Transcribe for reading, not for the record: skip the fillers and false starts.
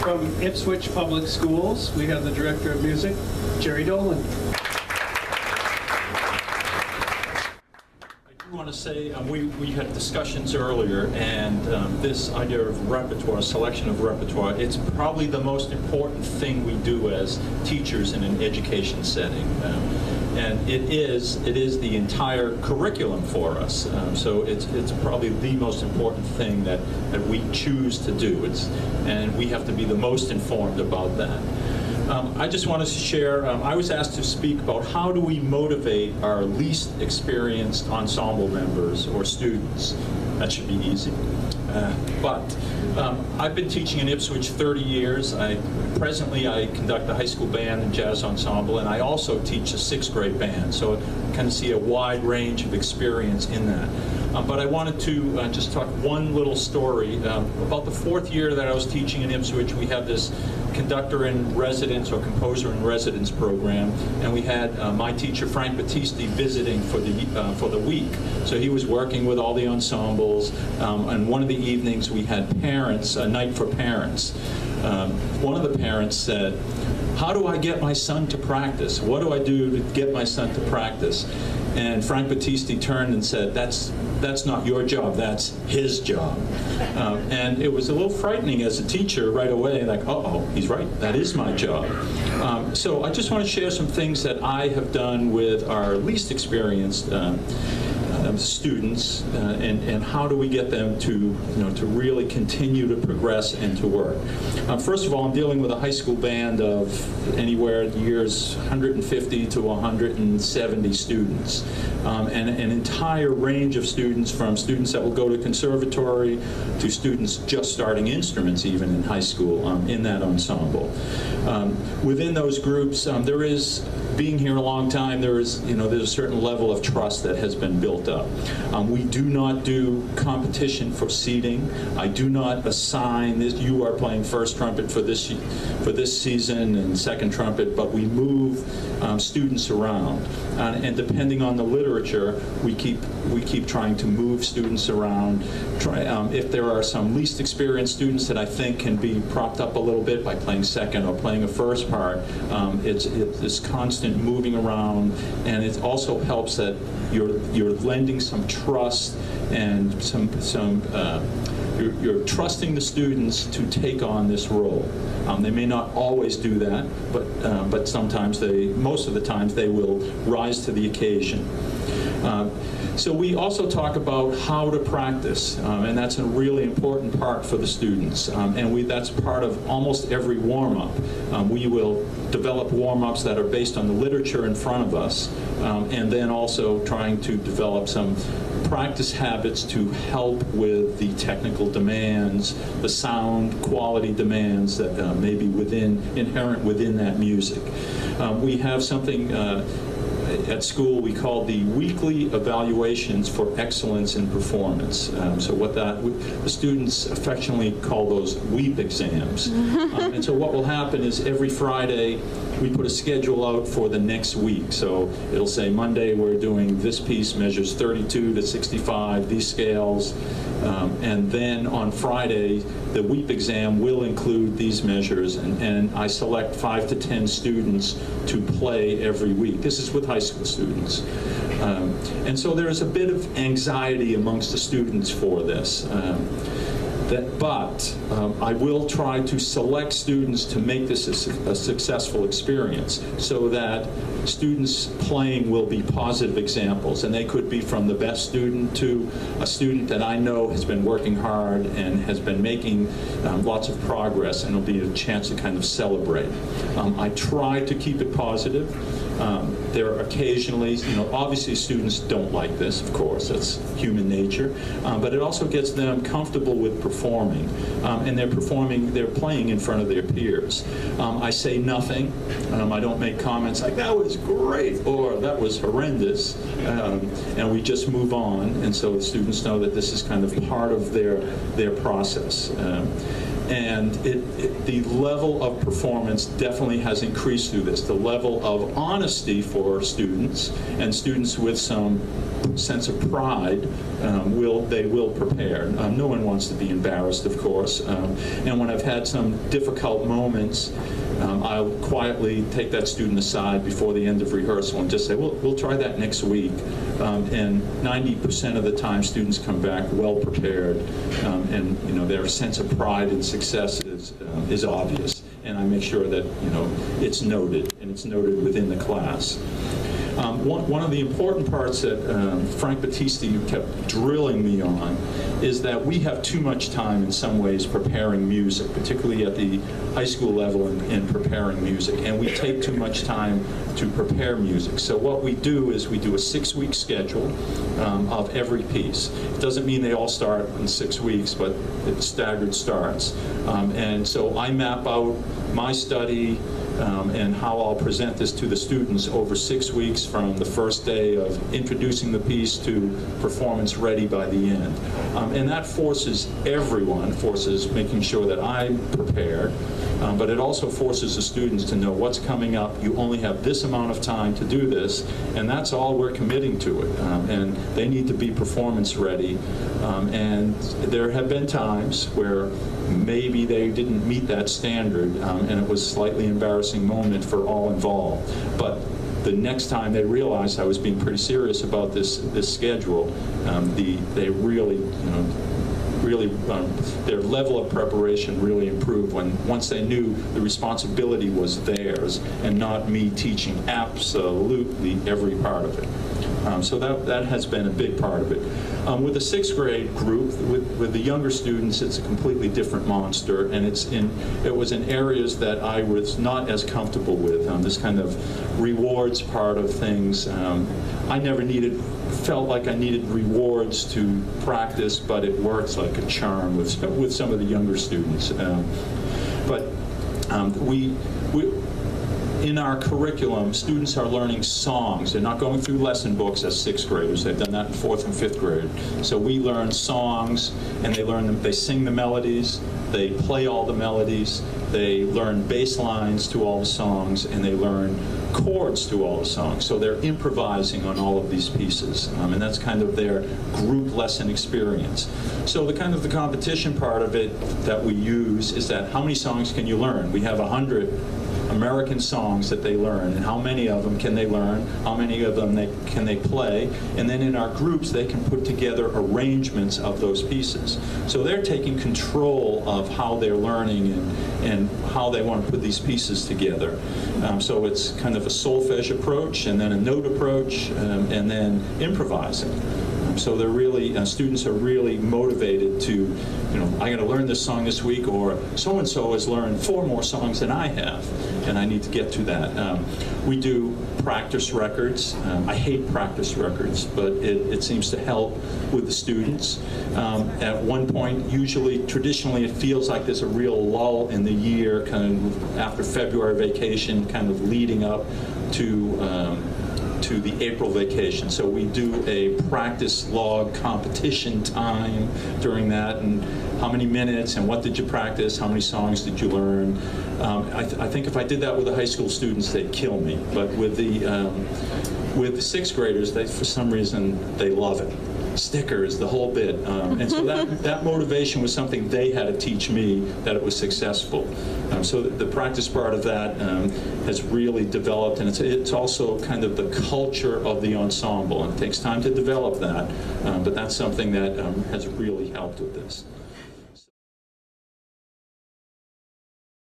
from Ipswich Public Schools, we have the Director of Music, Gerald Dolan. I want to say we had discussions earlier, and this idea of repertoire, selection of repertoire, it's probably the most important thing we do as teachers in an education setting. And it is the entire curriculum for us. So it's probably the most important thing that we choose to do. And we have to be the most informed about that. I just wanted to share, I was asked to speak about how do we motivate our least experienced ensemble members or students. That should be easy. But I've been teaching in Ipswich 30 years. Presently I conduct a high school band and jazz ensemble, and I also teach a 6th grade band. So I kind of see a wide range of experience in that. But I wanted to just talk one little story. About the 4th year that I was teaching in Ipswich, we had this conductor in residence or composer in residence program, and we had my teacher Frank Battisti visiting for the week. So he was working with all the ensembles, and one of the evenings we had parents, a night for parents. One of the parents said, "How do I get my son to practice? What do I do to get my son to practice?" And Frank Battisti turned and said, that's not your job, that's his job. And it was a little frightening as a teacher right away, like, uh-oh, he's right, that is my job. So I just want to share some things that I have done with our least experienced students, and how do we get them to really continue to progress and to work. First of all, I'm dealing with a high school band of anywhere years 150 to 170 students, and an entire range of students, from students that will go to conservatory to students just starting instruments even in high school, in that ensemble. Within those groups, there is, being here a long time, there's a certain level of trust that has been built up. We do not do competition for seating. I do not assign this, you are playing first trumpet for this season and second trumpet, but we move students around. And depending on the literature, we keep trying to move students around. If there are some least experienced students that I think can be propped up a little bit by playing second or playing a first part, it's this constant moving around, and it also helps that you're lending some trust and you're trusting the students to take on this role. They may not always do that, but sometimes most of the times they will rise to the occasion. So we also talk about how to practice, and that's a really important part for the students. And that's part of almost every warm-up. We will develop warm-ups that are based on the literature in front of us, and then also trying to develop some practice habits to help with the technical demands, the sound quality demands that may be inherent within that music. We have something at school we call the weekly evaluations for excellence in performance. So the students affectionately call those WEEP exams. And so what will happen is every Friday we put a schedule out for the next week. So it'll say Monday we're doing this piece, measures 32 to 65, these scales. And then on Friday, the WEEP exam will include these measures, and I select 5 to 10 students to play every week. This is with high school students. And so there is a bit of anxiety amongst the students for this. But I will try to select students to make this a successful experience, so that students playing will be positive examples, and they could be from the best student to a student that I know has been working hard and has been making lots of progress, and it'll be a chance to kind of celebrate. I try to keep it positive. There are occasionally, obviously students don't like this, of course, that's human nature, but it also gets them comfortable with performing, and they're playing in front of their peers. I say nothing. I don't make comments like, that was great, or that was horrendous, and we just move on, and so the students know that this is kind of part of their process. And the level of performance definitely has increased through this. The level of honesty for students, and students with some sense of pride, they will prepare. No one wants to be embarrassed, of course. And when I've had some difficult moments, I'll quietly take that student aside before the end of rehearsal and just say, we'll try that next week. And 90% of the time, students come back well prepared, and their sense of pride and success is obvious. And I make sure that it's noted, and it's noted within the class. One of the important parts that Frank Battisti kept drilling me on is that we have too much time in some ways preparing music, particularly at the high school level in preparing music, and we take too much time to prepare music. So what we do is we do a 6-week schedule of every piece. It doesn't mean they all start in 6 weeks, but it's staggered starts. And so I map out my study and how I'll present this to the students over 6 weeks, from the first day of introducing the piece to performance ready by the end. And that forces making sure that I'm prepared, but it also forces the students to know what's coming up. You only have this amount of time to do this, and that's all we're committing to it. And they need to be performance ready. And there have been times where maybe they didn't meet that standard, and it was a slightly embarrassing moment for all involved. But the next time they realized I was being pretty serious about this schedule, they really, their level of preparation really improved once they knew the responsibility was theirs and not me teaching absolutely every part of it. So that has been a big part of it. With the 6th grade group, with the younger students, it's a completely different monster, and it was in areas that I was not as comfortable with. This kind of rewards part of things. I never felt like I needed rewards to practice, but it works like a charm with some of the younger students. In our curriculum, students are learning songs. They're not going through lesson books as 6th graders. They've done that in 4th and 5th grade. So we learn songs, and they learn them. They sing the melodies. They play all the melodies. They learn bass lines to all the songs, and they learn chords to all the songs. So they're improvising on all of these pieces, and that's kind of their group lesson experience. So the competition part of it that we use is that how many songs can you learn? We have 100 American songs that they learn, and how many of them can they learn, how many of them can they play, and then in our groups they can put together arrangements of those pieces. So they're taking control of how they're learning and how they want to put these pieces together. So it's kind of a solfege approach, and then a note approach, and then improvising. So they're really, students are really motivated to, I got to learn this song this week, or so-and-so has learned 4 more songs than I have, and I need to get to that. We do practice records. I hate practice records, but it seems to help with the students. At one point, traditionally, it feels like there's a real lull in the year, kind of after February vacation, kind of leading up to the April vacation. So we do a practice log competition time during that, and how many minutes and what did you practice, how many songs did you learn. I think if I did that with the high school students, they'd kill me. But with the 6th graders, for some reason, they love it. Stickers, the whole bit. And so that motivation was something they had to teach me, that it was successful. So the practice part of that has really developed, and it's also kind of the culture of the ensemble. And it takes time to develop that, but that's something that has really helped with this.